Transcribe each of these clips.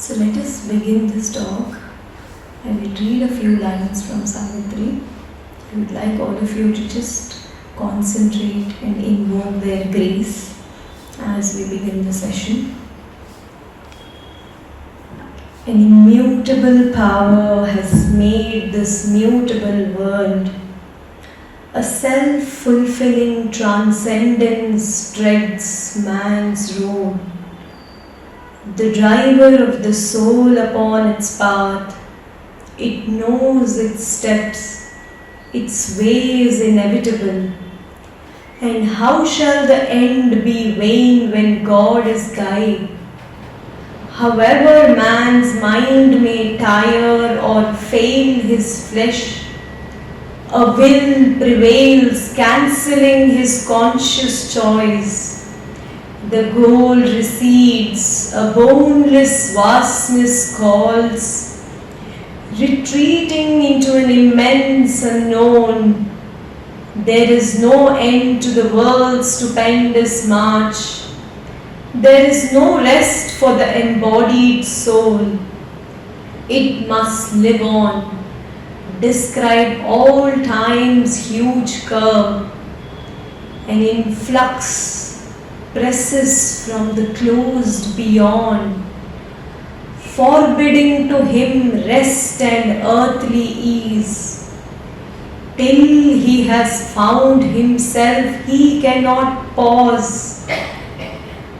So let us begin this talk. I will read a few lines from Savitri. I would like all of you to just concentrate and invoke their grace as we begin the session. An immutable power has made this mutable world. A self-fulfilling transcendence treads man's road. The driver of the soul upon its path, it knows its steps, its way is inevitable. And how shall the end be vain when God is guide? However man's mind may tire or fail his flesh, a will prevails, cancelling his conscious choice. The goal recedes, a boundless vastness calls, retreating into an immense unknown. There is no end to the world's stupendous march. There is no rest for the embodied soul. It must live on, describe all time's huge curve, an influx presses from the closed beyond, forbidding to him rest and earthly ease. Till he has found himself, he cannot pause.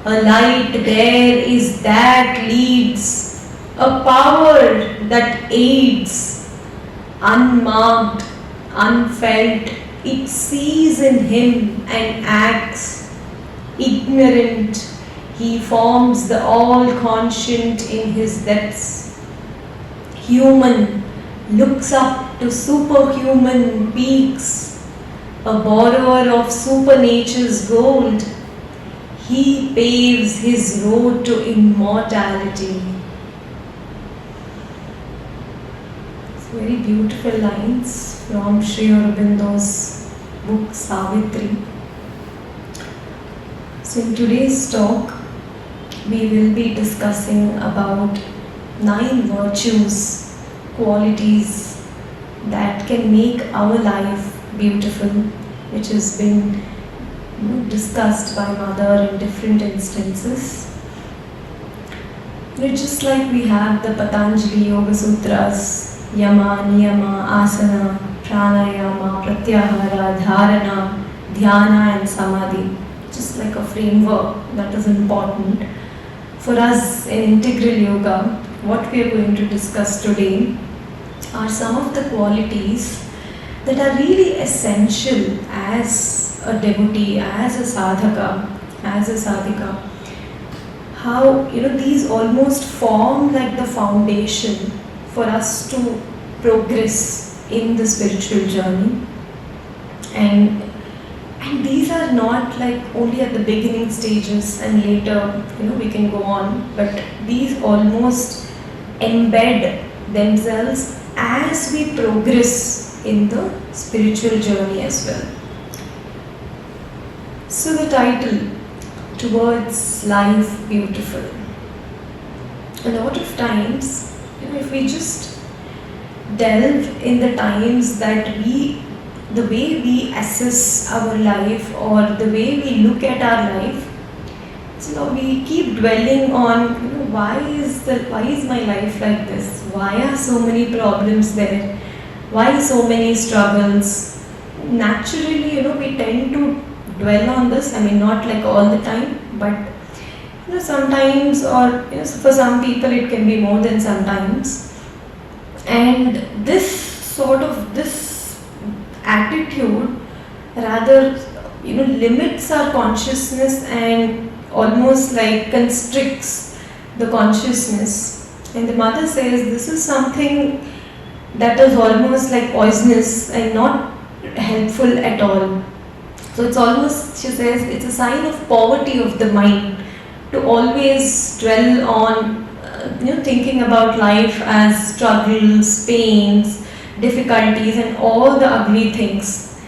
A light there is that leads, a power that aids. Unmarked, unfelt, it sees in him and acts. Ignorant, he forms the all-conscient in his depths. Human, looks up to superhuman peaks, a borrower of supernature's gold. He paves his road to immortality. It's very beautiful lines from Sri Aurobindo's book Savitri. So in today's talk, we will be discussing about 9 virtues, qualities that can make our life beautiful, which has been discussed by Mother in different instances. Just like we have the Patanjali Yoga Sutras, Yama, Niyama, Asana, Pranayama, Pratyahara, Dharana, Dhyana and Samadhi. Just like a framework that is important. For us in Integral Yoga, what we are going to discuss today are some of the qualities that are really essential as a devotee, as a sadhaka, as a sadhika. How, these almost form like the foundation for us to progress in the spiritual journey. And these are not like only at the beginning stages and later, we can go on, but these almost embed themselves as we progress in the spiritual journey as well. So the title, Towards Life Beautiful. A lot of times, if we just delve in the times that the way we assess our life or the way we look at our life, so we keep dwelling on why is my life like this? Why are so many problems there? Why so many struggles? Naturally, we tend to dwell on this. I mean, not like all the time, but sometimes, or for some people it can be more than sometimes. And this attitude rather limits our consciousness and almost like constricts the consciousness. And the Mother says this is something that is almost like poisonous and not helpful at all. So it's almost, she says, it's a sign of poverty of the mind to always dwell on thinking about life as struggles, pains, difficulties and all the ugly things.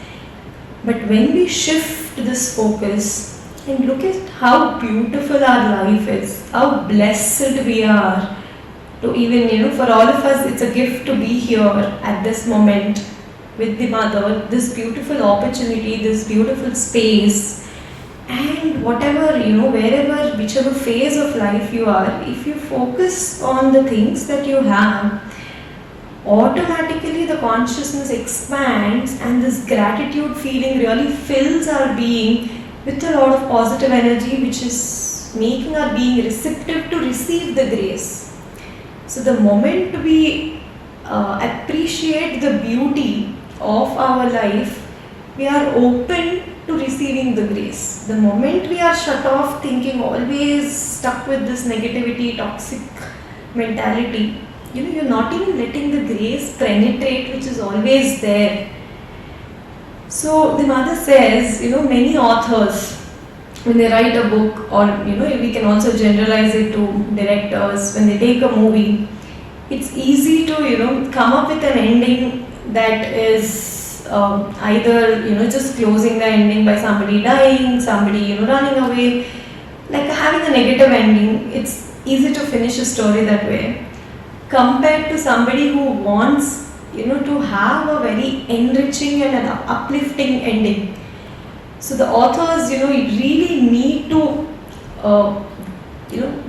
But when we shift this focus and look at how beautiful our life is, how blessed we are To even, for all of us, it's a gift to be here at this moment with the mother, this beautiful opportunity, this beautiful space. And whatever, wherever, whichever phase of life you are, if you focus on the things that you have, automatically the consciousness expands and this gratitude feeling really fills our being with a lot of positive energy, which is making our being receptive to receive the grace. So the moment we appreciate the beauty of our life, we are open to receiving the grace. The moment we are shut off, thinking, always stuck with this negativity, toxic mentality, you're not even letting the grace penetrate, which is always there. So the mother says, many authors, when they write a book, or we can also generalize it to directors, when they take a movie, it's easy to come up with an ending that is either just closing the ending by somebody dying, somebody running away, like having a negative ending. It's easy to finish a story that way, compared to somebody who wants to have a very enriching and an uplifting ending. So the authors really need to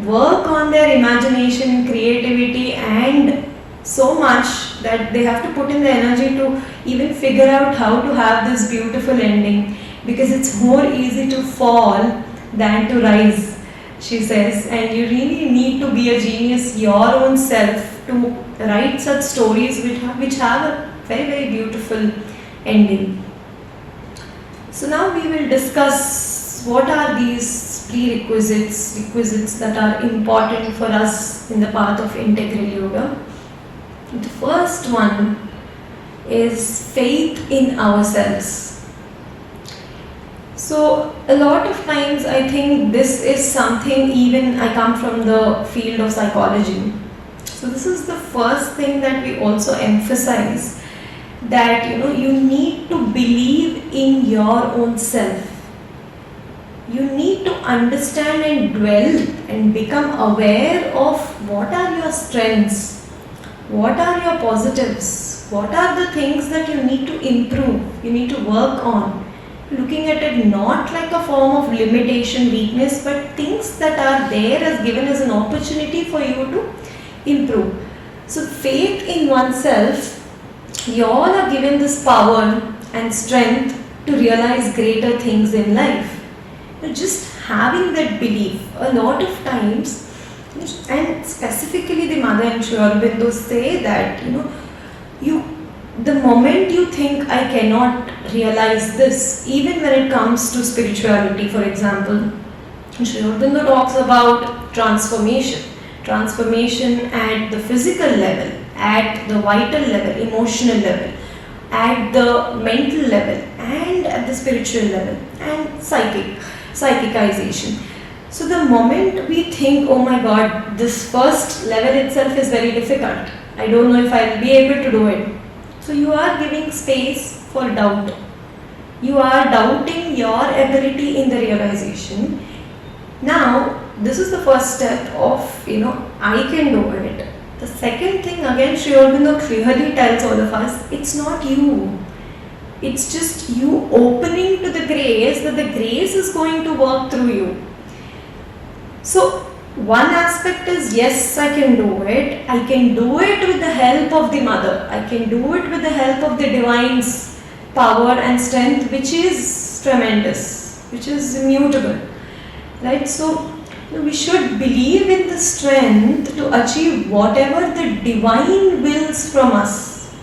work on their imagination, creativity, and so much that they have to put in the energy to even figure out how to have this beautiful ending, because it's more easy to fall than to rise, she says. And you really need to be a genius your own self to write such stories which have a very, very beautiful ending. So now we will discuss what are these requisites that are important for us in the path of integral yoga. The first one is faith in ourselves. So a lot of times I think this is something, even I come from the field of psychology. So this is the first thing that we also emphasize, that you need to believe in your own self. You need to understand and dwell and become aware of what are your strengths, what are your positives, what are the things that you need to improve, you need to work on. Looking at it not like a form of limitation, weakness, but things that are there as given as an opportunity for you to improve. So faith in oneself, we all are given this power and strength to realize greater things in life. Just having that belief, a lot of times, and specifically the mother and Aurobindo say that the moment you think I cannot realize this, even when it comes to spirituality, for example, Aurobindo talks about transformation at the physical level, at the vital level, emotional level, at the mental level, and at the spiritual level, and psychicization. So the moment we think, oh my God, this first level itself is very difficult, I don't know if I will be able to do it. So you are giving space for doubt. You are doubting your ability in the realization. Now, this is the first step of, I can do it. The second thing, again, Sri Aurobindo clearly tells all of us, it's not you. It's just you opening to the grace, that the grace is going to work through you. So, one aspect is, yes, I can do it. I can do it with the help of the mother. I can do it with the help of the divine's power and strength, which is tremendous, which is immutable. Right? So, we should believe in the strength to achieve whatever the divine wills from us.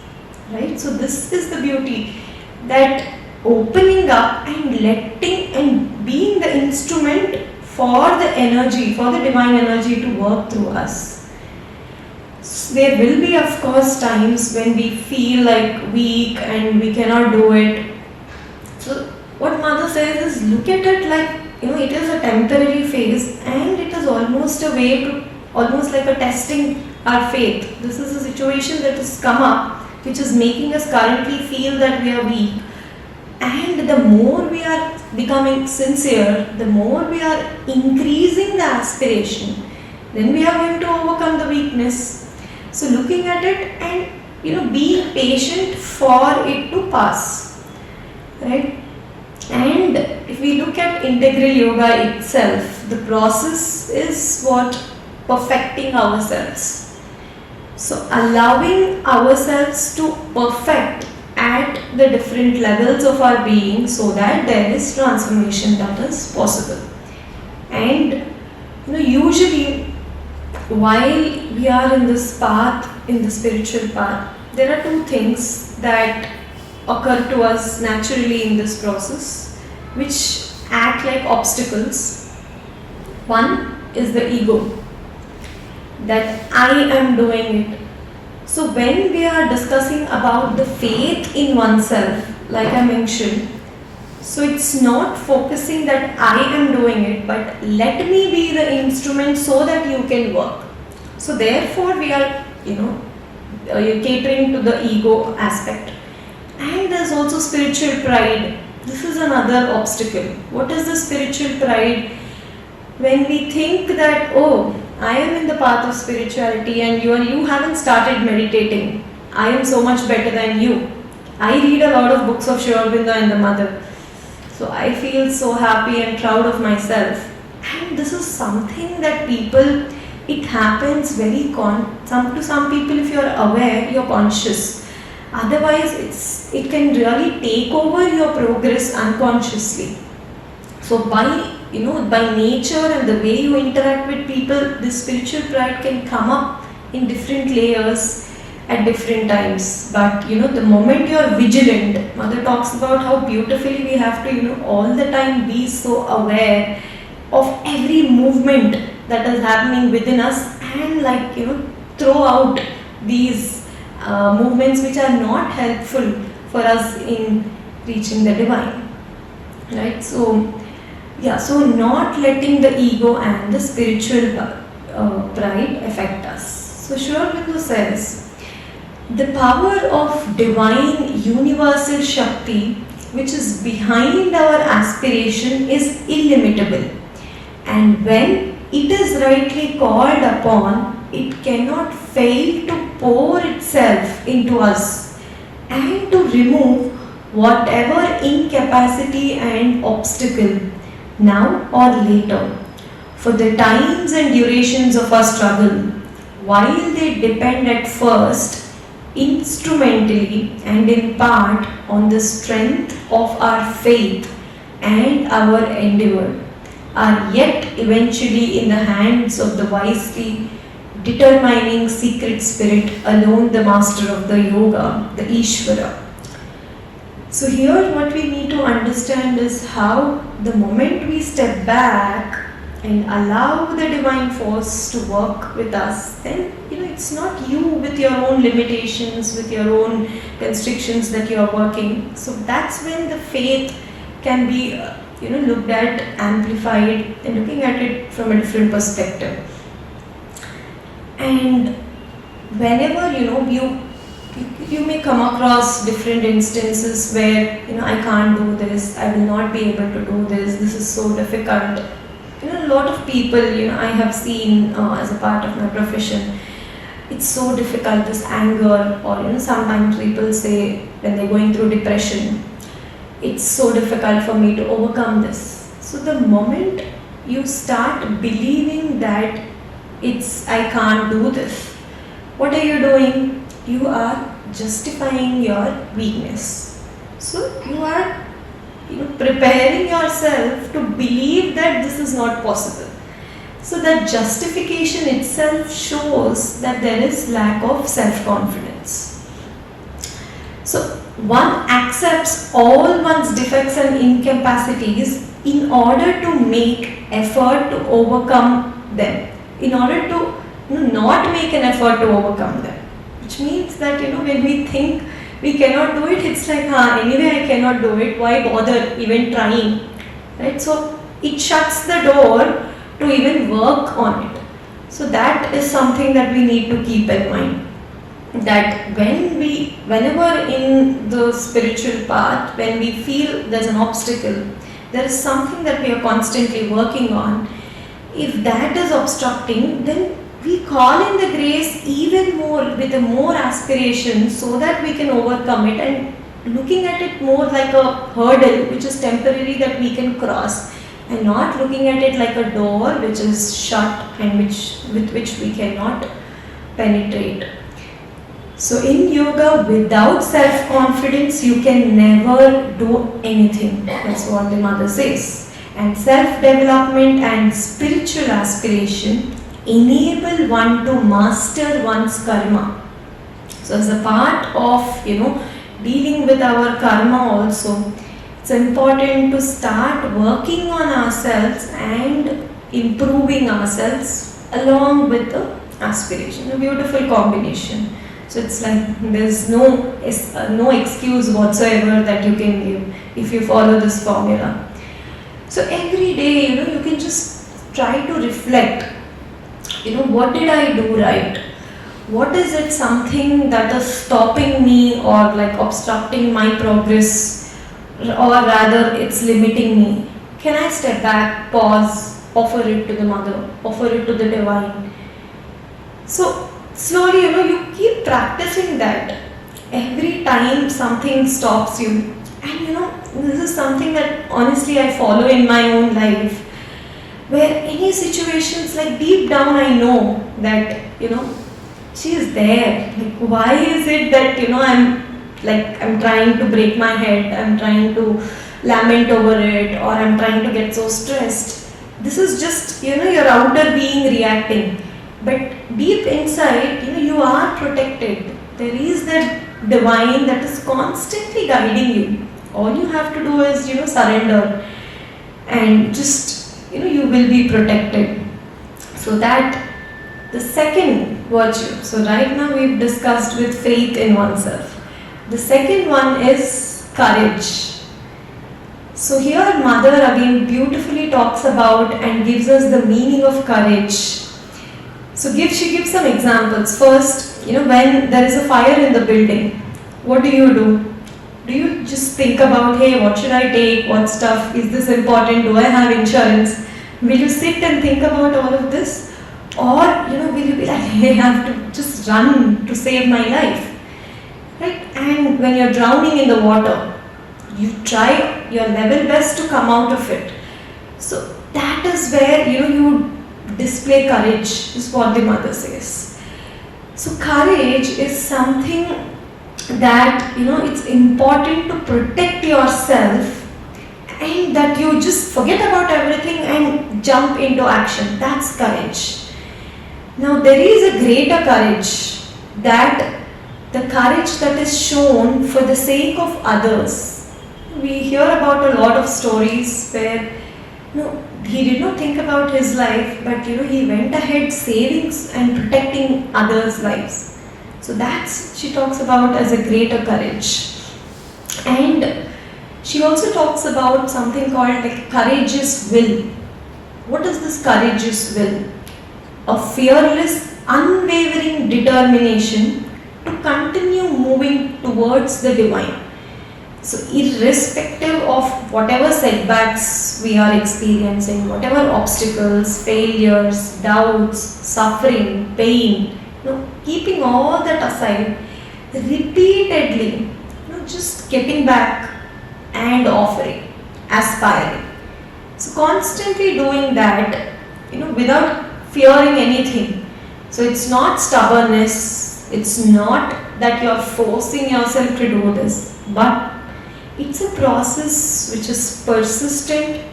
Right? So, this is the beauty, that opening up and letting and being the instrument for the energy, for the divine energy to work through us. So there will be, of course, times when we feel like weak and we cannot do it. So what mother says is, look at it like, it is a temporary phase, and it is almost a way to, almost like a testing our faith. This is a situation that has come up, which is making us currently feel that we are weak. And the more we are becoming sincere, the more we are increasing the aspiration, then we are going to overcome the weakness. So looking at it and being patient for it to pass, right? And if we look at integral yoga itself, the process is what? Perfecting ourselves. So allowing ourselves to perfect at the different levels of our being so that there is transformation that is possible. And usually while we are in this path, in the spiritual path, there are two things that occur to us naturally in this process which act like obstacles. One is the ego, that I am doing it. So when we are discussing about the faith in oneself, like I mentioned, so it's not focusing that I am doing it, but let me be the instrument so that you can work. So therefore we are, catering to the ego aspect. And there's also spiritual pride. This is another obstacle. What is the spiritual pride? When we think that, oh, I am in the path of spirituality and you haven't started meditating. I am so much better than you. I read a lot of books of Aurobindo and the Mother. So I feel so happy and proud of myself. And this is something that people, it happens very to some people, if you're aware, you're conscious. Otherwise, it can really take over your progress unconsciously. So by nature and the way you interact with people, this spiritual pride can come up in different layers at different times. But the moment you are vigilant, Mother talks about how beautifully we have to all the time be so aware of every movement that is happening within us and throw out these movements which are not helpful for us in reaching the divine, right? So not letting the ego and the spiritual pride affect us. So Sri Aurobindo says, the power of divine universal Shakti, which is behind our aspiration, is illimitable. And when it is rightly called upon, it cannot fail to pour itself into us and to remove whatever incapacity and obstacle, now or later, for the times and durations of our struggle, while they depend at first instrumentally and in part on the strength of our faith and our endeavor, are yet eventually in the hands of the wisely determining secret spirit, alone the master of the yoga, the Ishvara. So here what we need to understand is how the moment we step back and allow the divine force to work with us, then it's not you with your own limitations, with your own constrictions that you are working. So that's when the faith can be looked at, amplified, and looking at it from a different perspective. And whenever you may come across different instances where I can't do this, I will not be able to do this is so difficult. A lot of people I have seen as a part of my profession, it's so difficult, this anger, or sometimes people say when they're going through depression, it's so difficult for me to overcome this. So the moment you start believing that I can't do this, what are you doing? You are justifying your weakness. So you are preparing yourself to believe that this is not possible. So that justification itself shows that there is lack of self-confidence. So one accepts all one's defects and incapacities in order to make effort to overcome them. In order to not make an effort to overcome them. Which means that when we think we cannot do it, it's like, anyway I cannot do it, why bother even trying, right? So it shuts the door to even work on it. So that is something that we need to keep in mind. That whenever in the spiritual path, when we feel there's an obstacle, there is something that we are constantly working on, If that is obstructing, then we call in the grace even more with a more aspiration so that we can overcome it, and looking at it more like a hurdle which is temporary that we can cross, and not looking at it like a door which is shut and with which we cannot penetrate. So in yoga, without self-confidence, you can never do anything. That's what the mother says. And self-development and spiritual aspiration enable one to master one's karma. So as a part of, dealing with our karma also, it's important to start working on ourselves and improving ourselves along with the aspiration. A beautiful combination. So it's like there's no excuse whatsoever that you can give if you follow this formula. So every day, you can just try to reflect, what did I do right? What is it something that is stopping me or like obstructing my progress, or rather it's limiting me? Can I step back, pause, offer it to the mother, offer it to the divine? So slowly, you keep practicing that every time something stops you. And this is something that honestly I follow in my own life, where any situations, like deep down I know that, she is there. Like, why is it that, I'm trying to break my head, I'm trying to lament over it, or I'm trying to get so stressed. This is just, your outer being reacting. But deep inside, you are protected. There is that divine that is constantly guiding you. All you have to do is, surrender, and just, you will be protected. So that the second virtue. So right now we've discussed with faith in oneself. The second one is courage. So here Mother again beautifully talks about and gives us the meaning of courage. So she gives some examples. First, when there is a fire in the building, what do? Do you just think about, hey, what should I take? What stuff? Is this important? Do I have insurance? Will you sit and think about all of this? Or, will you be like, hey, I have to just run to save my life? Right? And when you're drowning in the water, you try your level best to come out of it. So that is where, you display courage, is what the mother says. So courage is something that, it's important to protect yourself, and that you just forget about everything and jump into action. That's courage. Now there is a greater courage, that the courage that is shown for the sake of others. We hear about a lot of stories where he did not think about his life, but he went ahead saving and protecting others' lives. So that's, she talks about as a greater courage. And she also talks about something called like courageous will. What is this courageous will? A fearless, unwavering determination to continue moving towards the divine. So irrespective of whatever setbacks we are experiencing, whatever obstacles, failures, doubts, suffering, pain, keeping all that aside, repeatedly, just getting back and offering, aspiring. So constantly doing that, without fearing anything. So it's not stubbornness, it's not that you're forcing yourself to do this, but it's a process which is persistent,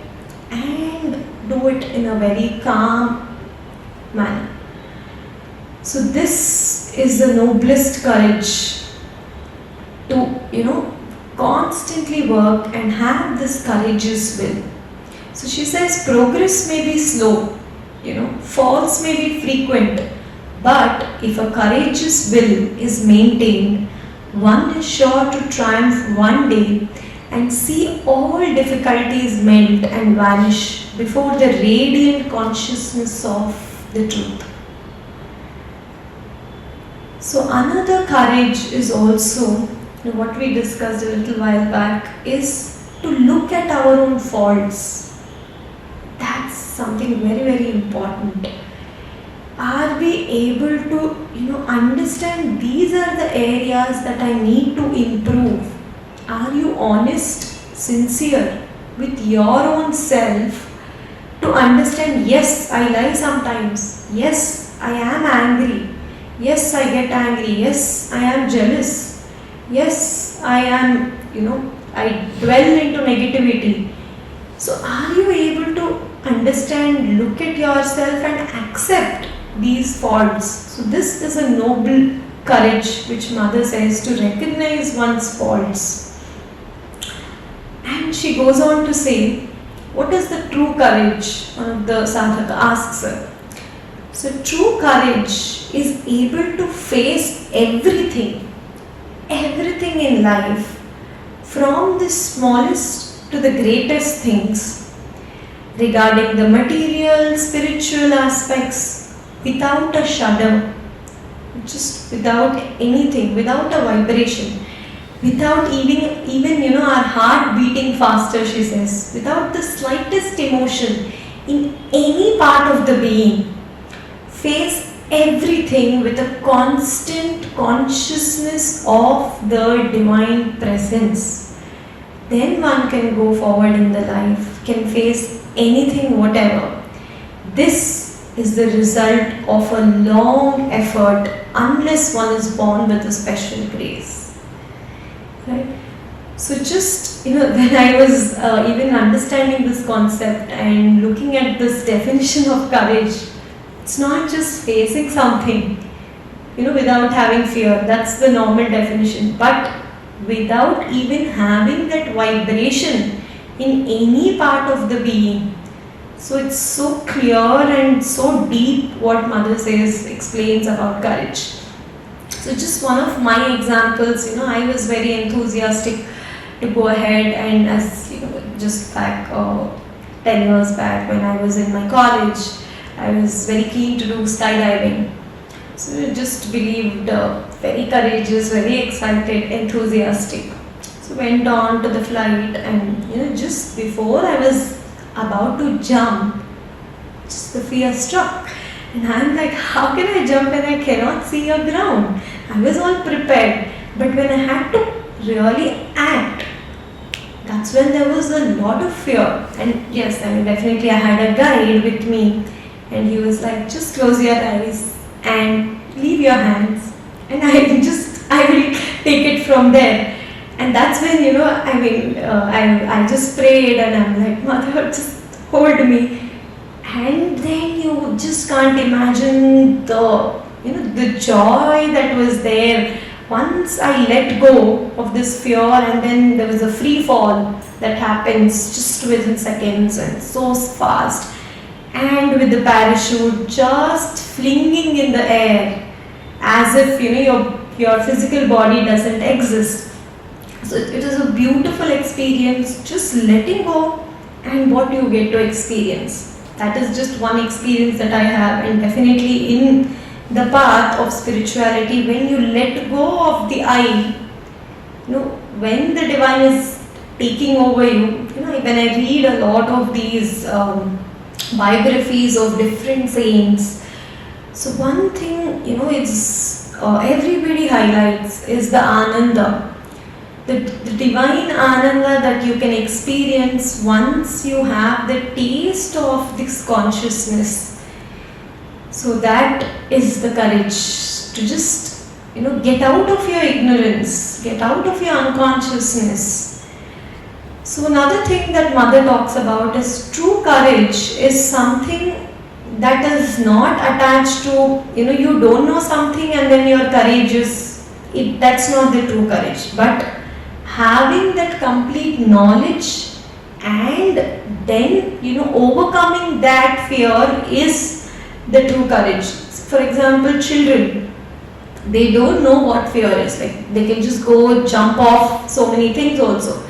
and do it in a very calm manner. So this is the noblest courage, to constantly work and have this courageous will. So she says progress may be slow, falls may be frequent, but if a courageous will is maintained, one is sure to triumph one day and see all difficulties melt and vanish before the radiant consciousness of the truth. So another courage is also, what we discussed a little while back, is to look at our own faults. That's something very, very important. Are we able to understand these are the areas that I need to improve? Are you honest, sincere with your own self to understand, yes, I lie sometimes, yes, I am angry, yes, I get angry, yes, I am jealous, yes, I am, I dwell into negativity. So are you able to understand, look at yourself and accept these faults? So this is a noble courage which Mother says, to recognize one's faults. And she goes on to say, what is the true courage? One of the sadhaka asks her. So true courage is able to face everything in life, from the smallest to the greatest things, regarding the material, spiritual aspects, without a shudder, just without anything, without a vibration, without even our heart beating faster, she says, without the slightest emotion in any part of the being. Face everything with a constant consciousness of the divine presence. Then one can go forward in the life, can face anything, whatever. This is the result of a long effort, unless one is born with a special grace. Right? So just, when I was even understanding this concept and looking at this definition of courage, it's not just facing something, without having fear. That's the normal definition. But without even having that vibration in any part of the being. So it's so clear and so deep what Mother says, explains about courage. So just one of my examples, I was very enthusiastic to go ahead, and as just back 10 years back when I was in my college, I was very keen to do skydiving. So I just believed, very courageous, very excited, enthusiastic. So went on to the flight, and just before I was about to jump, just the fear struck. And I'm like, how can I jump when I cannot see a ground? I was all prepared, but when I had to really act, that's when there was a lot of fear. And yes, definitely I had a guide with me, and he was like, just close your eyes and leave your hands, and I will take it from there. And that's when, I just prayed, and I'm like, Mother, just hold me. And then you just can't imagine the joy that was there once I let go of this fear, and then there was a free fall that happens just within seconds and so fast. And with the parachute just flinging in the air as if your physical body doesn't exist. So it is a beautiful experience, just letting go, and what you get to experience. That is just one experience that I have, and definitely in the path of spirituality, when you let go of the I, when the divine is taking over you, when I read a lot of these biographies of different saints, so one thing, it's everybody highlights is the Ananda. The divine Ananda that you can experience once you have the taste of this consciousness. So that is the courage to just, get out of your ignorance, get out of your unconsciousness. So another thing that Mother talks about is true courage is something that is not attached to, you don't know something and then you're courageous. That's not the true courage. But having that complete knowledge and then, overcoming that fear is the true courage. For example, children, they don't know what fear is. Like, they can just go jump off so many things also.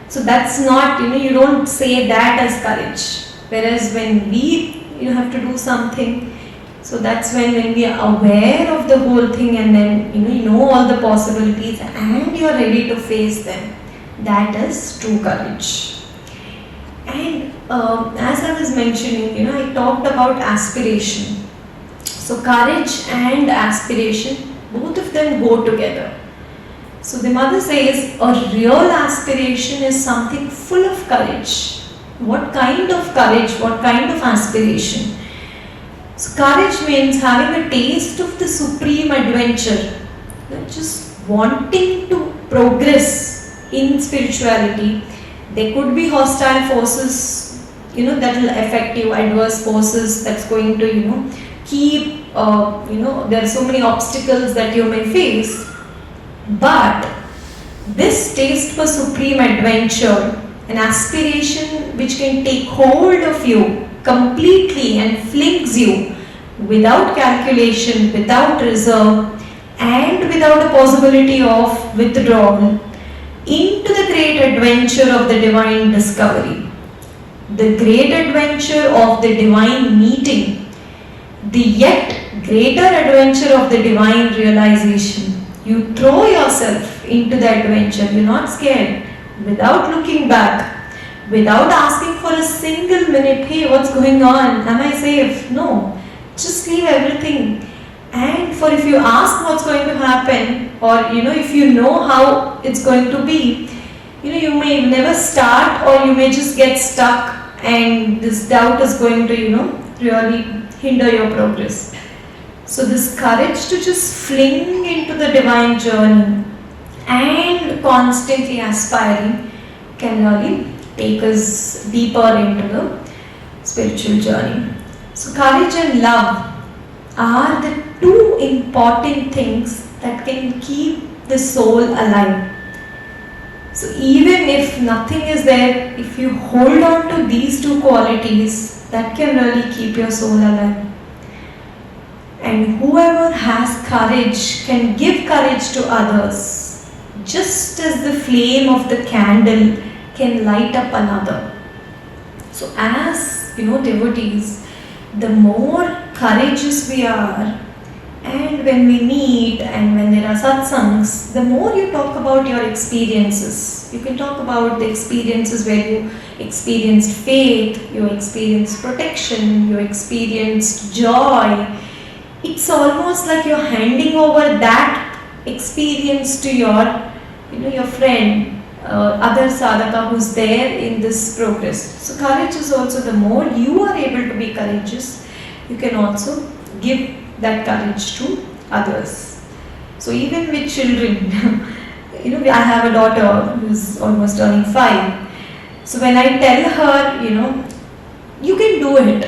So that's not, you don't say that as courage. Whereas when we, have to do something, so that's when we are aware of the whole thing, and then, you know all the possibilities and you're ready to face them. That is true courage. And as I was mentioning, I talked about aspiration. So courage and aspiration, both of them go together. So the mother says a real aspiration is something full of courage. What kind of courage? What kind of aspiration? So courage means having a taste of the supreme adventure, just wanting to progress in spirituality. There could be hostile forces, that will affect you, adverse forces that's going to, keep, there are so many obstacles that you may face. But this taste for supreme adventure, an aspiration which can take hold of you completely and flings you without calculation, without reserve, and without a possibility of withdrawal into the great adventure of the divine discovery, the great adventure of the divine meeting, the yet greater adventure of the divine realization. You throw yourself into the adventure, you're not scared, without looking back, without asking for a single minute, hey, what's going on? Am I safe? No, just leave everything. And for if you ask what's going to happen, or if you know how it's going to be, you may never start, or you may just get stuck, and this doubt is going to, really hinder your progress. So this courage to just fling into the divine journey and constantly aspiring can really take us deeper into the spiritual journey. So courage and love are the two important things that can keep the soul alive. So even if nothing is there, if you hold on to these two qualities, that can really keep your soul alive. And whoever has courage can give courage to others, just as the flame of the candle can light up another. So as devotees, the more courageous we are, and when we meet and when there are satsangs, the more you talk about your experiences. You can talk about the experiences where you experienced faith, you experienced protection, you experienced joy. It's almost like you're handing over that experience to your friend, other sadhaka who's there in this progress. So courage is also, the more you are able to be courageous, you can also give that courage to others. So even with children, I have a daughter who's almost turning 5. So when I tell her, you can do it,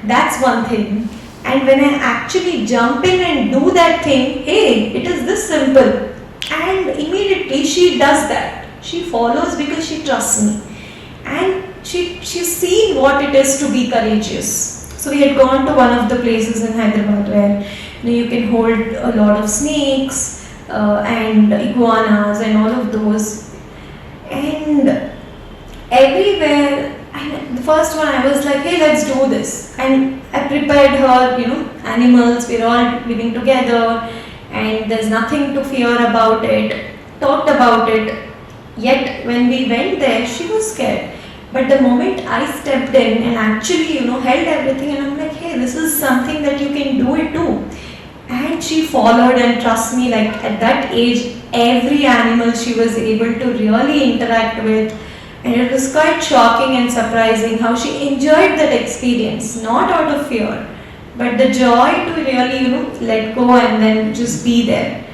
that's one thing. And when I actually jump in and do that thing, hey, it is this simple. And immediately she does that. She follows because she trusts me. And she's seen what it is to be courageous. So we had gone to one of the places in Hyderabad where you can hold a lot of snakes and iguanas and all of those. And everywhere, and the first one I was like, hey, let's do this. And I prepared her, animals, we're all living together and there's nothing to fear about it, talked about it. Yet when we went there, she was scared. But the moment I stepped in and actually, held everything, and I'm like, hey, this is something that you can do it too. And she followed, and trust me, like at that age, every animal she was able to really interact with. And it was quite shocking and surprising how she enjoyed that experience, not out of fear, but the joy to really, let go and then just be there.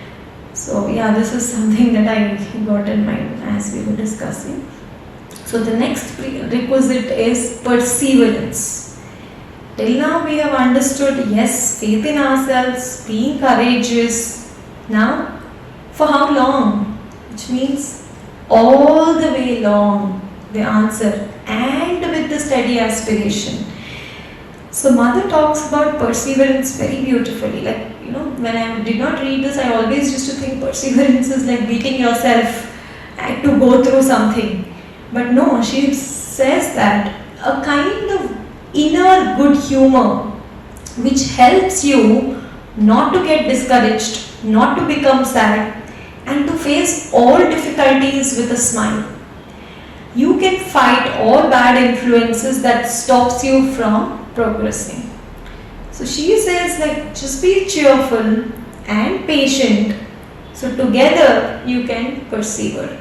So yeah, this is something that I got in mind as we were discussing. So the next prerequisite is perseverance. Till now we have understood, yes, faith in ourselves, being courageous. Now, for how long? Which means all the way long, the answer, and with the steady aspiration. So Mother talks about perseverance very beautifully. Like, when I did not read this, I always used to think perseverance is like beating yourself to go through something. But no, she says that a kind of inner good humor which helps you not to get discouraged, not to become sad, and to face all difficulties with a smile. you can fight all bad influences that stops you from progressing. So she says, like, just be cheerful and patient, so together you can persevere.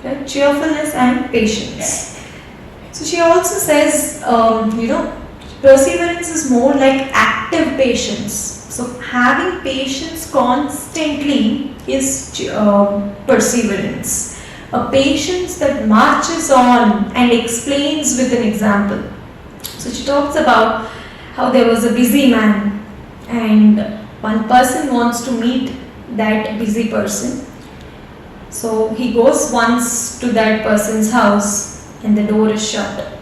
Okay? Cheerfulness and patience. So she also says, perseverance is more like active patience. So having patience constantly is perseverance. A patience that marches on and explains with an example. So she talks about how there was a busy man and one person wants to meet that busy person. So he goes once to that person's house and the door is shut.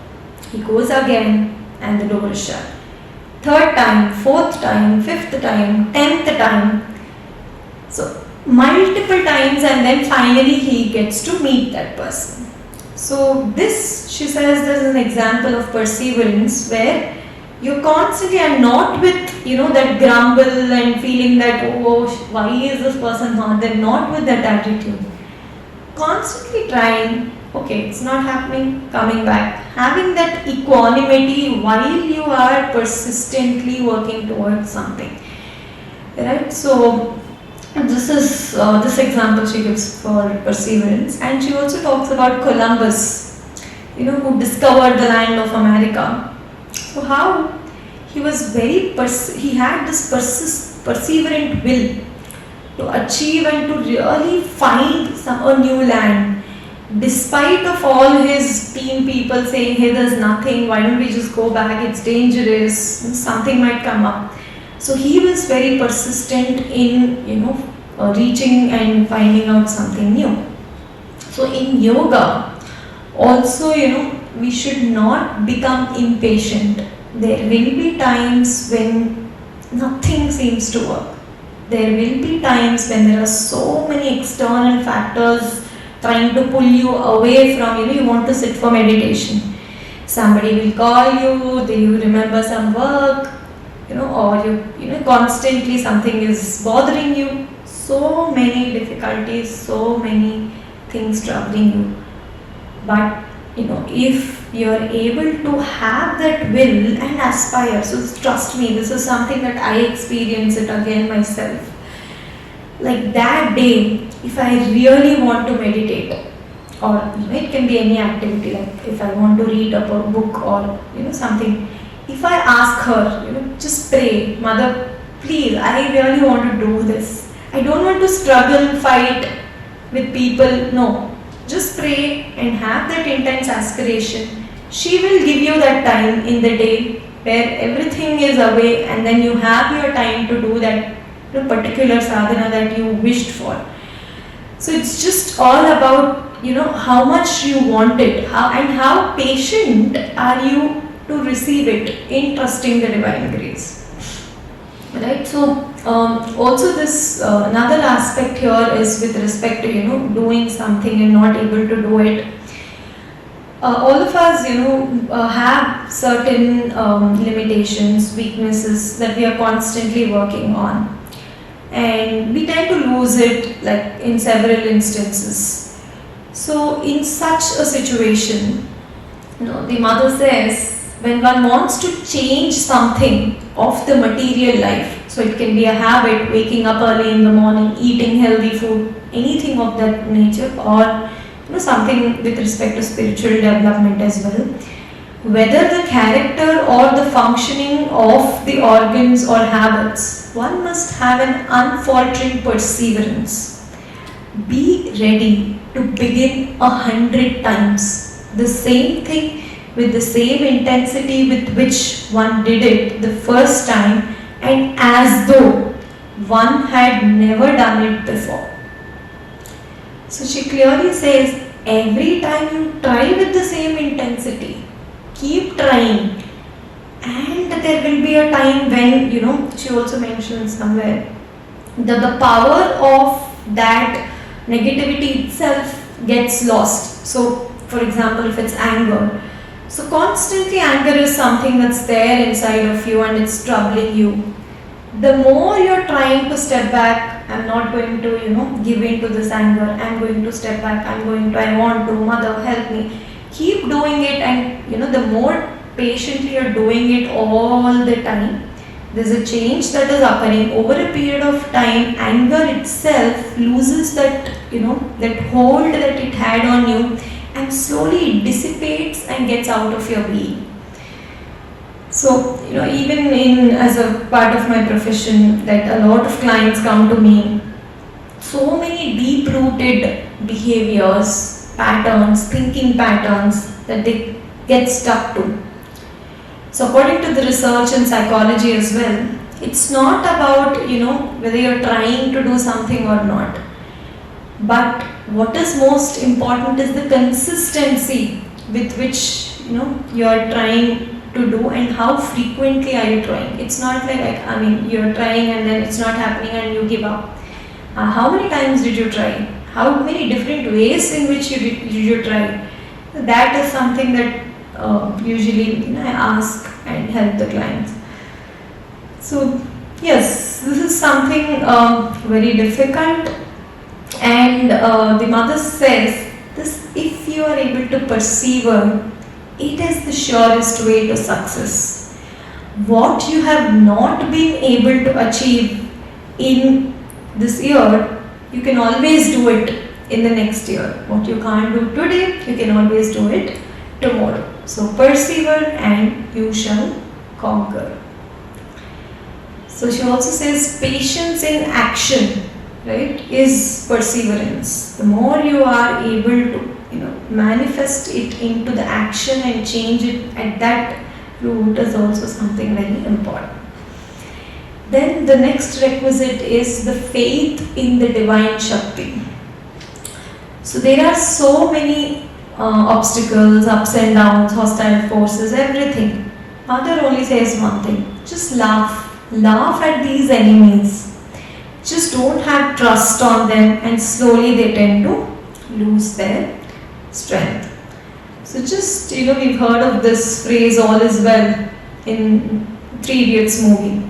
He goes again and the door is shut. Third time, fourth time, fifth time, 10th time. So multiple times, and then finally he gets to meet that person. So this, she says, this is an example of perseverance where you constantly are not with, that grumble and feeling that, oh, why is this person not there? Not with that attitude. Constantly trying, okay, it's not happening, coming back. Having that equanimity while you are persistently working towards something. Right? So this is this example she gives for perseverance. And she also talks about Columbus, who discovered the land of America. So how he was he had this perseverant will to achieve and to really find a new land, despite of all his team people saying, hey, there's nothing, why don't we just go back, it's dangerous, something might come up. So he was very persistent in reaching and finding out something new. So in yoga also, we should not become impatient. There will be times when nothing seems to work. There will be times when there are so many external factors trying to pull you away from, you want to sit for meditation. Somebody will call you, you remember some work, or constantly something is bothering you. So many difficulties, so many things troubling you. But if you're able to have that will and aspire, so trust me, this is something that I experience it again myself. Like that day, if I really want to meditate, or it can be any activity, like if I want to read a book or something, if I ask her, just pray, Mother, please, I really want to do this. I don't want to struggle, fight with people. No, just pray and have that intense aspiration. She will give you that time in the day where everything is away, and then you have your time to do that particular sadhana that you wished for. So it's just all about how much you want it, and how patient are you to receive it in trusting the divine grace. Right? So also this another aspect here is with respect to doing something and not able to do it. All of us have certain limitations, weaknesses that we are constantly working on, and we tend to lose it like in several instances. So in such a situation, the mother says, when one wants to change something of the material life, so it can be a habit, waking up early in the morning, eating healthy food, anything of that nature, or something with respect to spiritual development as well, whether the character or the functioning of the organs or habits, one must have an unfaltering perseverance. Be ready to begin 100 times the same thing with the same intensity with which one did it the first time, and as though one had never done it before. So she clearly says, every time you try with the same intensity, keep trying, and there will be a time when, she also mentions somewhere, that the power of that negativity itself gets lost. So for example, if it's anger, so constantly anger is something that's there inside of you and it's troubling you. The more you're trying to step back, I'm not going to, give in to this anger. I'm going to step back. I want to, mother, help me. Keep doing it, and the more patiently you're doing it all the time, there's a change that is occurring. Over a period of time, anger itself loses that, that hold that it had on you, and slowly it dissipates and gets out of your being. So, even as a part of my profession, that a lot of clients come to me, so many deep-rooted behaviors, patterns, thinking patterns that they get stuck to. So according to the research in psychology as well, it's not about, whether you're trying to do something or not. But what is most important is the consistency with which, you're trying to do, and how frequently are you trying. It's not like, you're trying and then it's not happening and you give up. How many times did you try? How many different ways in which did you try? That is something that usually I ask and help the clients. So yes, this is something very difficult, and the mother says this: if you are able to persevere, it is the surest way to success. What you have not been able to achieve in this year, you can always do it in the next year. What you can't do today, you can always do it tomorrow. So persevere and you shall conquer. So she also says patience in action, right, is perseverance. The more you are able to, manifest it into the action and change it at that root is also something very important. Then the next requisite is the faith in the divine Shakti. So there are so many obstacles, ups and downs, hostile forces, everything. Mother only says one thing: just laugh at these enemies. Just don't have trust on them, and slowly they tend to lose their strength. So just, we've heard of this phrase, all is well, in Three Idiots movie.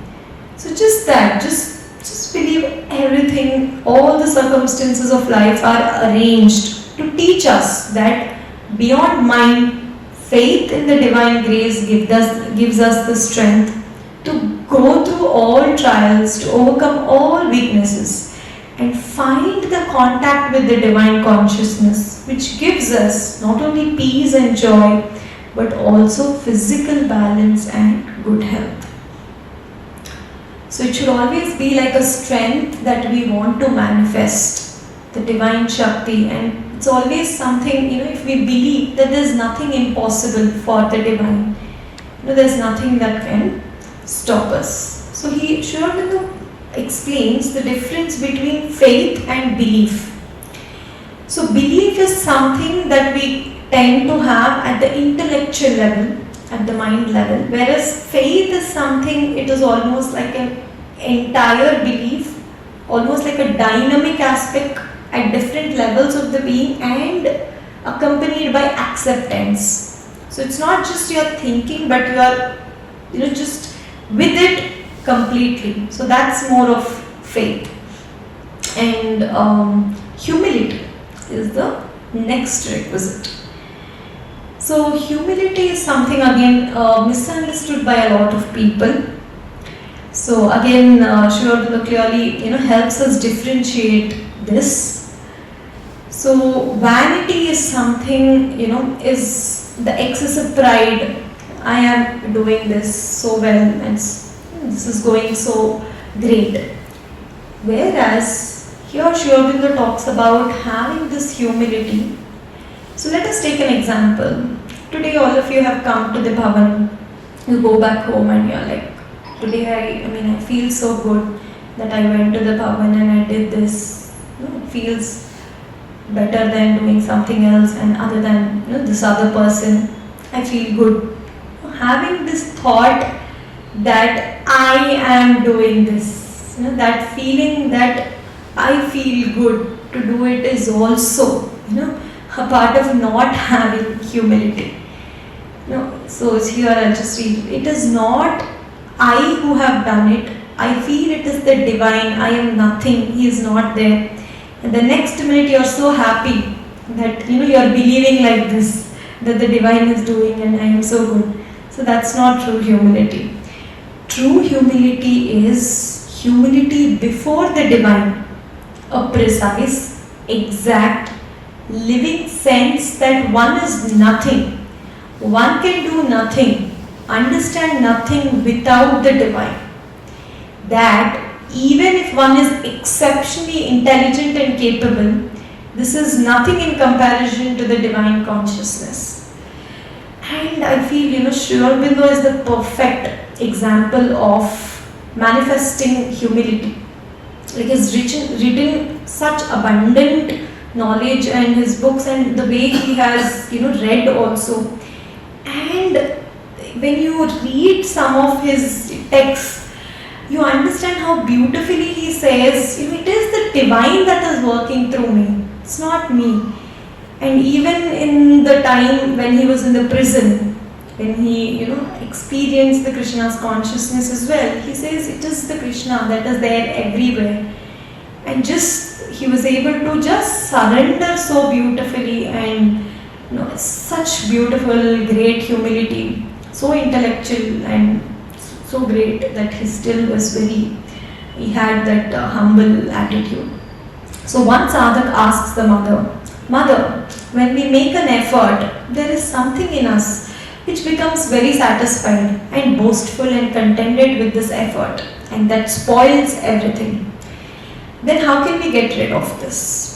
So just that, just believe everything, all the circumstances of life are arranged to teach us that beyond mind, faith in the divine grace gives us the strength to go through all trials, to overcome all weaknesses, and find the contact with the divine consciousness, which gives us not only peace and joy, but also physical balance and good health. So it should always be like a strength that we want to manifest, the divine Shakti, and it's always something, if we believe that there's nothing impossible for the divine, there's nothing that can stop us. So Sri Aurobindo explains the difference between faith and belief. So belief is something that we tend to have at the intellectual level, at the mind level, whereas faith is something, it is almost like an entire belief, almost like a dynamic aspect at different levels of the being, and accompanied by acceptance. So it's not just your thinking, but you are, just with it completely. So that's more of faith. And humility is the next requisite. So humility is something again misunderstood by a lot of people. So again, Sri Aurobindo clearly helps us differentiate this. So vanity is something, is the excessive pride. I am doing this so well and this is going so great. Whereas here Sri Aurobindo talks about having this humility. So let us take an example. Today all of you have come to the bhavan. You go back home and you're like, today I feel so good that I went to the bhavan and I did this. It feels better than doing something else, and other than this other person, I feel good. Having this thought that I am doing this, that feeling that I feel good to do it is also a part of not having humility. So here I'll just read. It is not I who have done it, I feel it is the divine, I am nothing, he is not there. And the next minute you are so happy that you are believing like this, that the divine is doing and I am so good. So that's not true humility. True humility is humility before the divine, a precise, exact, living sense that one is nothing, one can do nothing, understand nothing without the divine. That even if one is exceptionally intelligent and capable, this is nothing in comparison to the divine consciousness. And I feel, Sri Aurobindo is the perfect example of manifesting humility. Like he's written such abundant knowledge and his books and the way he has, read also. And when you read some of his texts, you understand how beautifully he says, it is the divine that is working through me. It's not me. And even in the time when he was in the prison, when he, experienced the Krishna's consciousness as well, he says it is the Krishna that is there everywhere. And he was able to just surrender so beautifully and, such beautiful, great humility, so intellectual and so great that he had that humble attitude. So one sadhak asks the Mother, when we make an effort, there is something in us which becomes very satisfied and boastful and contented with this effort, and that spoils everything. Then how can we get rid of this?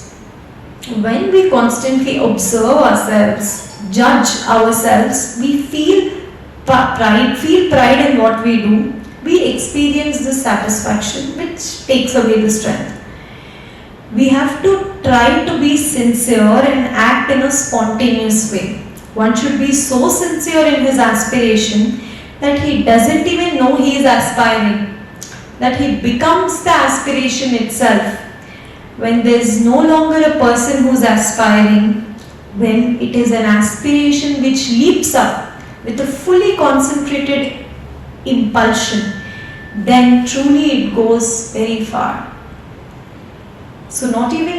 When we constantly observe ourselves, judge ourselves, we feel pride in what we do, we experience this satisfaction which takes away the strength. We have to try to be sincere and act in a spontaneous way. One should be so sincere in his aspiration that he doesn't even know he is aspiring, that he becomes the aspiration itself. When there is no longer a person who is aspiring, when it is an aspiration which leaps up with a fully concentrated impulsion, then truly it goes very far. So not even,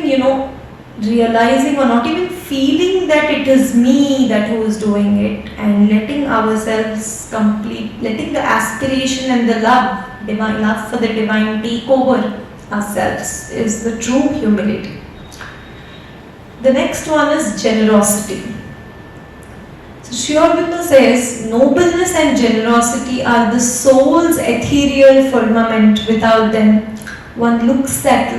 realizing or not even feeling that it is me that who is doing it, and letting ourselves letting the aspiration and the divine love for the divine take over ourselves is the true humility. The next one is generosity. So Sri Aurobindo says, nobleness and generosity are the soul's ethereal firmament. Without them, one looks at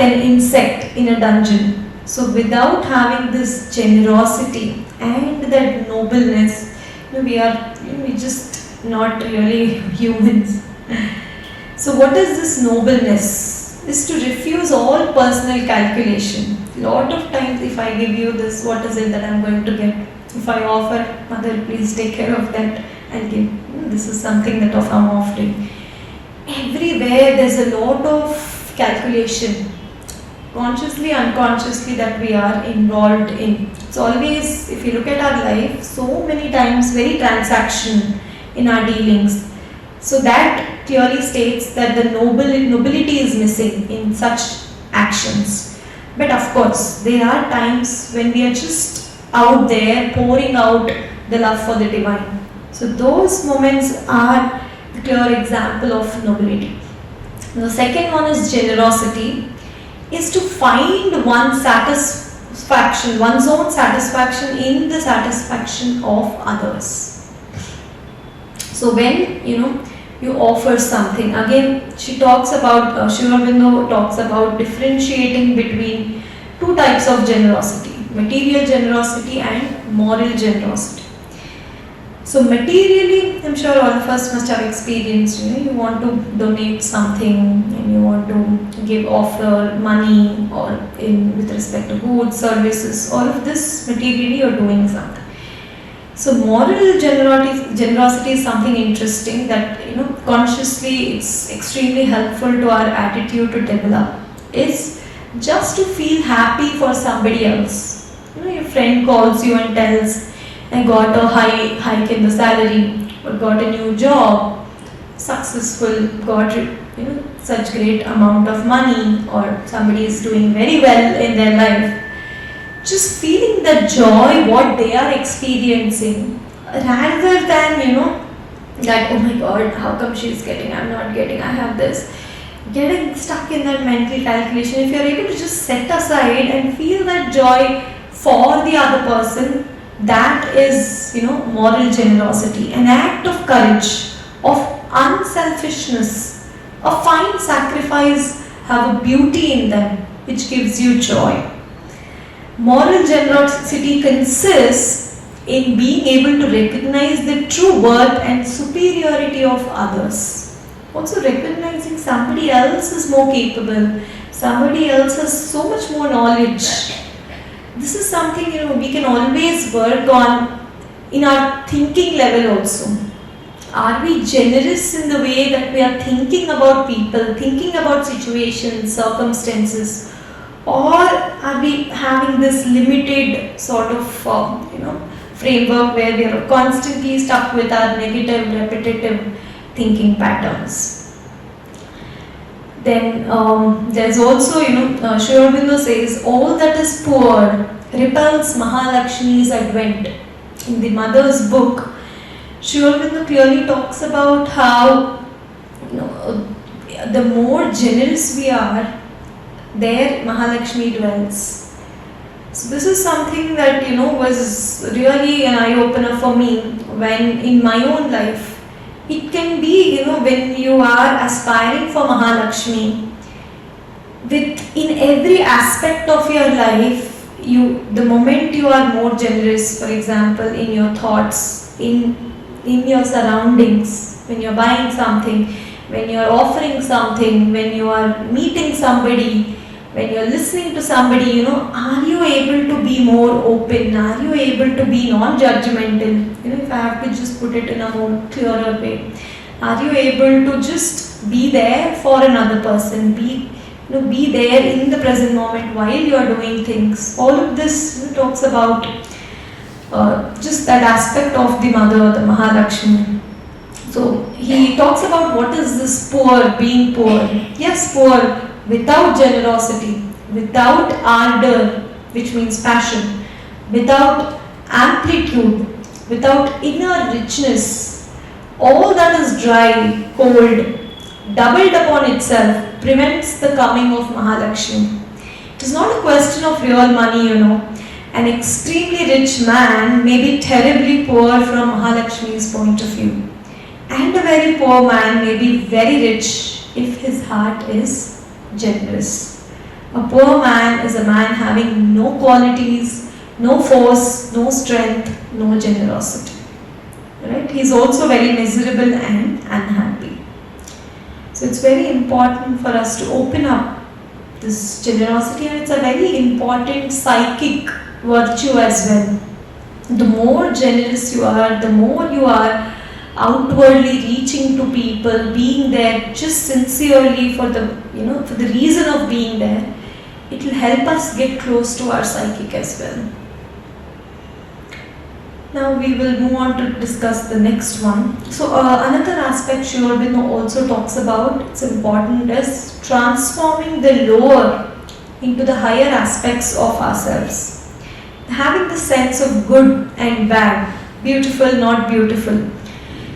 an insect in a dungeon. So without having this generosity and that nobleness, we are just not really humans. So what is this nobleness? Is to refuse all personal calculation. A lot of times if I give you this, what is it that I am going to get? If I offer, Mother, please take care of that, I'll give. This is something that I'm offering. Everywhere there's a lot of calculation, consciously, unconsciously, that we are involved in. It's always, if you look at our life, so many times very transaction in our dealings. So that clearly states that the nobility is missing in such actions. But of course, there are times when we are just out there pouring out the love for the divine. So those moments are the clear example of nobility. The second one is generosity, is to find one's own satisfaction in the satisfaction of others. So when you offer something, again Sri Aurobindo talks about differentiating between two types of generosity, material generosity and moral generosity. So materially, I'm sure all of us must have experienced, you want to donate something and you want to offer money or with respect to goods, services, all of this materially you're doing something. So moral generosity is something interesting that, consciously it's extremely helpful to our attitude to develop, is just to feel happy for somebody else. Your friend calls you and tells, I got a hike in the salary or got a new job. successful, got such great amount of money, or somebody is doing very well in their life, just feeling the joy what they are experiencing, rather than that, oh my god, how come she's getting, I'm not getting, I have this. Getting stuck in that mental calculation, if you're able to just set aside and feel that joy for the other person, that is, moral generosity, an act of courage, of unselfishness, a fine sacrifice, have a beauty in them which gives you joy. Moral generosity consists in being able to recognize the true worth and superiority of others. Also recognizing somebody else is more capable, somebody else has so much more knowledge. This is something we can always work on in our thinking level also. Are we generous in the way that we are thinking about people, thinking about situations, circumstances, or are we having this limited sort of framework where we are constantly stuck with our negative, repetitive thinking patterns? Then there's also, Sri Aurobindo says, all that is poor repels Mahalakshmi's advent. In the mother's book, Sri Aurobindo clearly talks about how the more generous we are, there Mahalakshmi dwells. So this is something that was really an eye-opener for me when in my own life. It can be, when you are aspiring for Mahalakshmi, in every aspect of your life, the moment you are more generous, for example, in your thoughts, in your surroundings, when you're buying something, when you're offering something, when you are meeting somebody, when you're listening to somebody, are you able to be more open? Are you able to be non-judgmental? If I have to just put it in a more clearer way. Are you able to just be there for another person? Be there in the present moment while you are doing things. All of this talks about just that aspect of the mother, the Mahalakshmi. So he talks about what is this poor, being poor. Yes, poor without generosity, without ardor, which means passion, without amplitude, without inner richness, all that is dry, cold, doubled upon itself, prevents the coming of Mahalakshmi. It is not a question of real money, An extremely rich man may be terribly poor from Mahalakshmi's point of view. And a very poor man may be very rich if his heart is generous. A poor man is a man having no qualities, no force, no strength, no generosity. Right? He is also very miserable and unhappy. So it's very important for us to open up this generosity, and it's a very important psychic virtue as well. The more generous you are, the more you are outwardly reaching to people, being there just sincerely for the reason of being there, it will help us get close to our psychic as well. Now we will move on to discuss the next one. So another aspect Sri Aurobindo also talks about, it's important, is transforming the lower into the higher aspects of ourselves. Having the sense of good and bad, beautiful, not beautiful,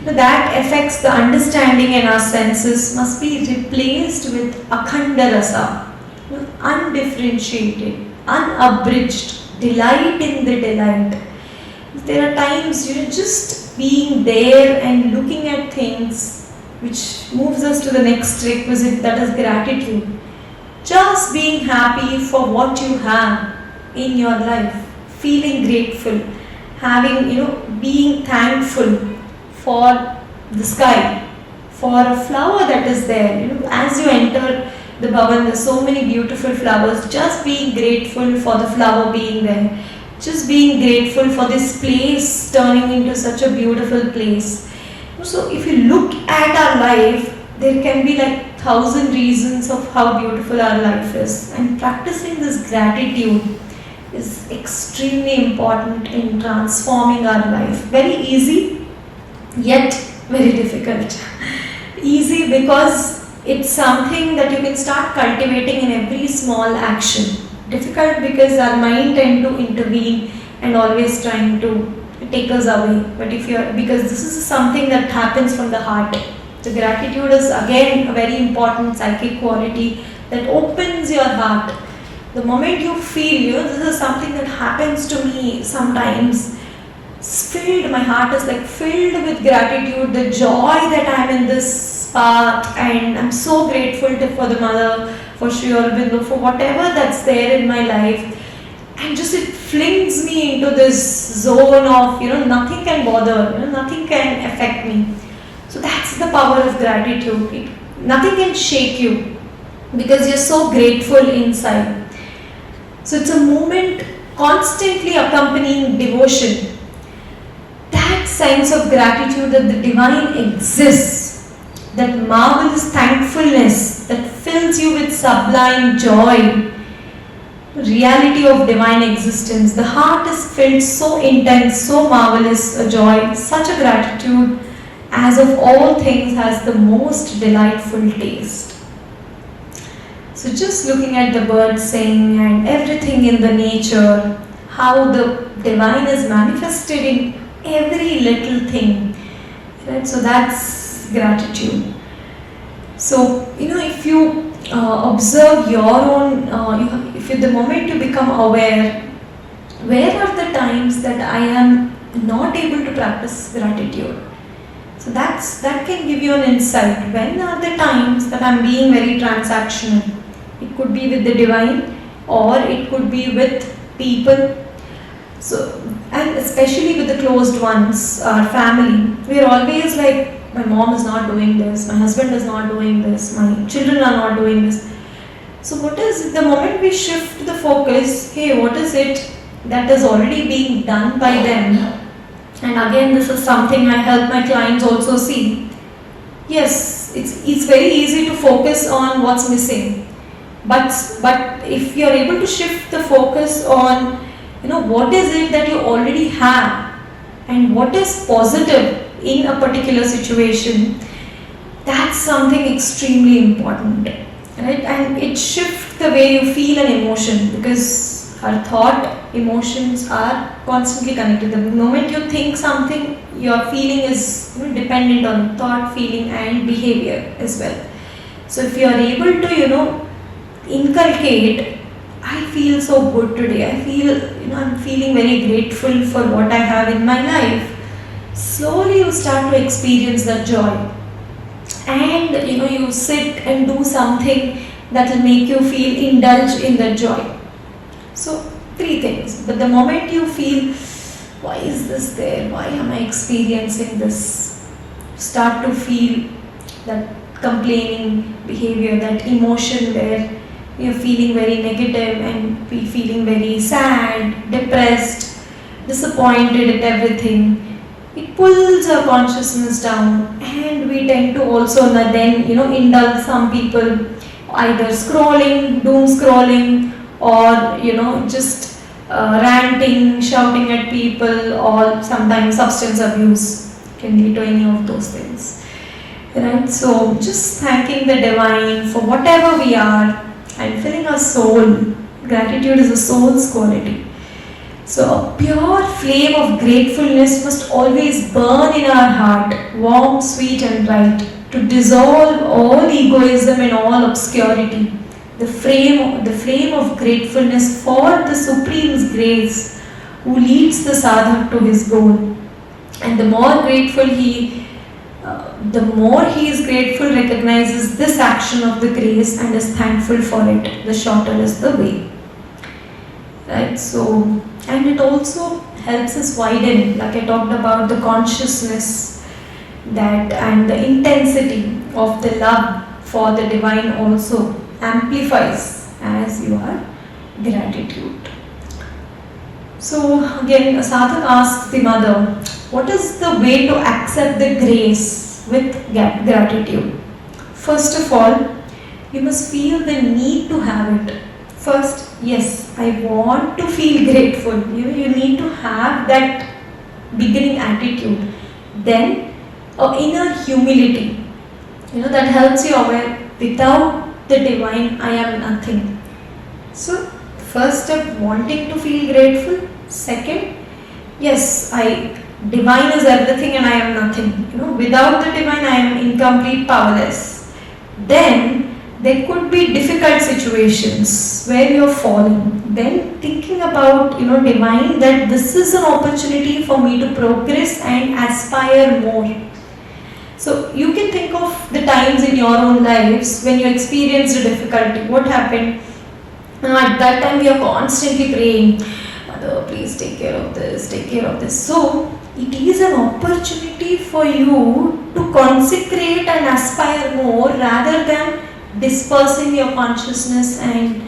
that affects the understanding in our senses must be replaced with akhanda rasa, undifferentiated, unabridged, delight in the delight. There are times just being there and looking at things, which moves us to the next requisite, that is gratitude. Just being happy for what you have in your life, feeling grateful, having being thankful for the sky, for a flower that is there. As you enter the bhavan, there's so many beautiful flowers. Just being grateful for the flower being there. Just being grateful for this place turning into such a beautiful place. So if you look at our life, there can be like 1,000 reasons of how beautiful our life is. And practicing this gratitude is extremely important in transforming our life. Very easy, yet very difficult. easy because it's something that you can start cultivating in every small action. Difficult because our mind tend to intervene and always trying to take us away. But if you're, because this is something that happens from the heart. The gratitude is again a very important psychic quality that opens your heart. The moment you feel, this is something that happens to me sometimes. Filled, my heart is like filled with gratitude, the joy that I'm in this path, and I'm so grateful for the mother, for Sri Aurobindo, for whatever that's there in my life. And just it flings me into this zone of, nothing can bother, nothing can affect me. So that's the power of gratitude. Nothing can shake you because you're so grateful inside. So it's a moment constantly accompanying devotion. That sense of gratitude that the divine exists, that marvelous thankfulness that fills you with sublime joy, reality of divine existence. The heart is filled so intense, so marvelous a joy, such a gratitude as of all things has the most delightful taste. So just looking at the birds sing and everything in the nature, how the divine is manifested in every little thing, right? So that's gratitude. So if you observe your own, the moment you become aware, where are the times that I am not able to practice gratitude? So that can give you an insight. When are the times that I'm being very transactional? It could be with the divine, or it could be with people. So, and especially with the closed ones, our family, we are always like, my mom is not doing this, my husband is not doing this, my children are not doing this. So what is the moment we shift the focus, hey, what is it that is already being done by them? And again, this is something I help my clients also see. Yes, it's very easy to focus on what's missing. But if you're able to shift the focus on, what is it that you already have and what is positive in a particular situation, that's something extremely important, right? And it shifts the way you feel an emotion, because our thought, emotions are constantly connected. The moment you think something, your feeling is dependent on thought, feeling and behavior as well. So if you are able to, inculcate, I feel so good today, I feel, I'm feeling very grateful for what I have in my life. Slowly you start to experience that joy, and you sit and do something that will make you feel indulge in that joy. So 3 things. But the moment you feel, why is this there? Why am I experiencing this? Start to feel that complaining behavior, that emotion where you're feeling very negative and feeling very sad, depressed, disappointed at everything. It pulls our consciousness down, and we tend to also then indulge. Some people either scrolling, doom scrolling, or just ranting, shouting at people, or sometimes substance abuse can lead to any of those things, right? So just thanking the divine for whatever we are and filling our soul. Gratitude is a soul's quality. So a pure flame of gratefulness must always burn in our heart, warm, sweet and bright, to dissolve all egoism and all obscurity. The flame of gratefulness for the Supreme's grace, who leads the sadhak to his goal. And the more grateful he is grateful, recognizes this action of the grace and is thankful for it, the shorter is the way. Right? So, and it also helps us widen, like I talked about, the consciousness that and the intensity of the love for the divine also amplifies as you are gratitude. So again, a sadhak asks the mother, what is the way to accept the grace with gratitude? First of all, you must feel the need to have it. First, yes, I want to feel grateful. You need to have that beginning attitude. Then, inner humility. that helps you aware, without the divine, I am nothing. So, first step, wanting to feel grateful. Second, yes, divine is everything and I am nothing. Without the divine, I am incomplete, powerless. Then there could be difficult situations where you are falling. Then thinking about divine, that this is an opportunity for me to progress and aspire more. So you can think of the times in your own lives when you experienced a difficulty. What happened? At that time we are constantly praying, Mother, please take care of this, take care of this. So it is an opportunity for you to consecrate and aspire more, rather than dispersing your consciousness and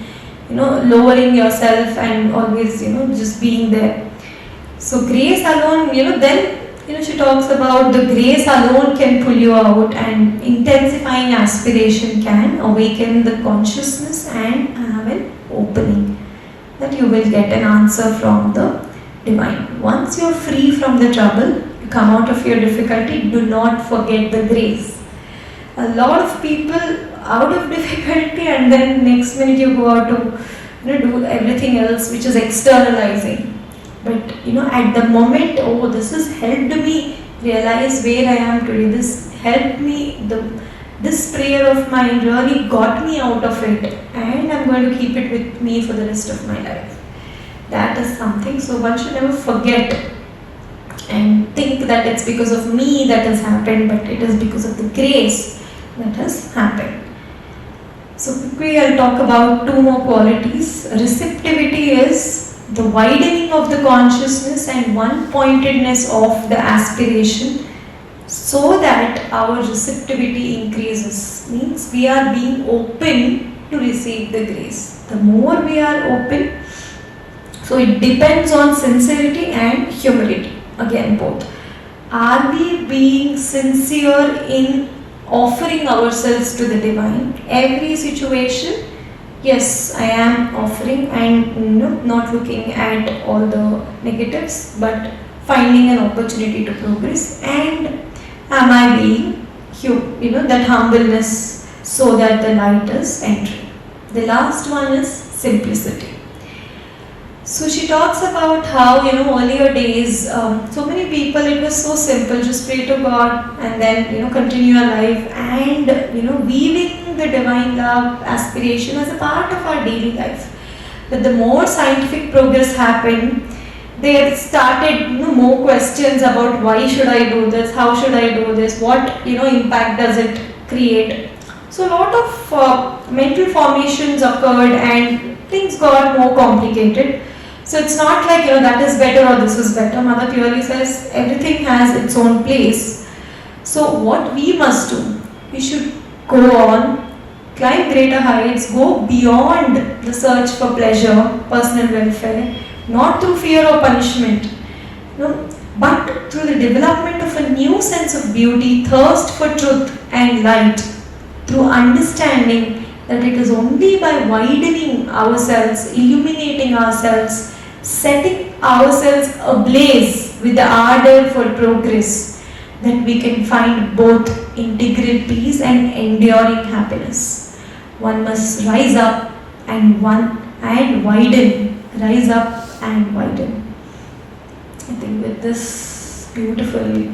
lowering yourself and always just being there. So grace alone, then she talks about the grace alone can pull you out, and intensifying aspiration can awaken the consciousness and have an opening that you will get an answer from the divine. Once you are free from the trouble, you come out of your difficulty, do not forget the grace. A lot of people out of difficulty, and then next minute you go out to do everything else which is externalizing. But at the moment, oh, this has helped me realize where I am today. This helped me, this prayer of mine really got me out of it, and I'm going to keep it with me for the rest of my life. That is something. So one should never forget and think that it's because of me that has happened, but it is because of the grace that has happened. So quickly I'll talk about two more qualities. Receptivity is the widening of the consciousness and one-pointedness of the aspiration, so that our receptivity increases. Means we are being open to receive the grace. The more we are open, so it depends on sincerity and humility. Again, both. Are we being sincere in offering ourselves to the divine? Every situation, yes, I am offering and not looking at all the negatives, but finding an opportunity to progress. And am I being, that humbleness, so that the light is entering. The last one is simplicity. So she talks about how, earlier days, so many people, it was so simple, just pray to God and then, continue your life, and, weaving the divine love aspiration as a part of our daily life. But the more scientific progress happened, they started, more questions about why should I do this, how should I do this, what, impact does it create. So a lot of mental formations occurred and things got more complicated. So it's not like, that is better or this is better. Mother clearly says everything has its own place. So what we must do, we should go on, climb greater heights, go beyond the search for pleasure, personal welfare, not through fear or punishment, but through the development of a new sense of beauty, thirst for truth and light, through understanding that it is only by widening ourselves, illuminating ourselves, setting ourselves ablaze with the ardor for progress, that we can find both integral peace and enduring happiness. One must rise up and widen. Rise up and widen. I think with this beautiful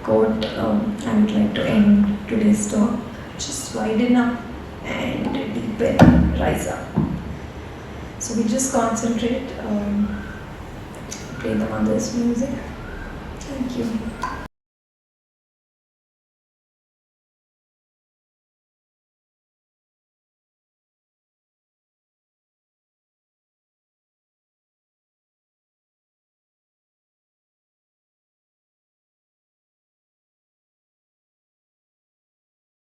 quote, I would like to end today's talk. Just widen up and deepen, rise up. So we just concentrate, play the mother's music. Thank you.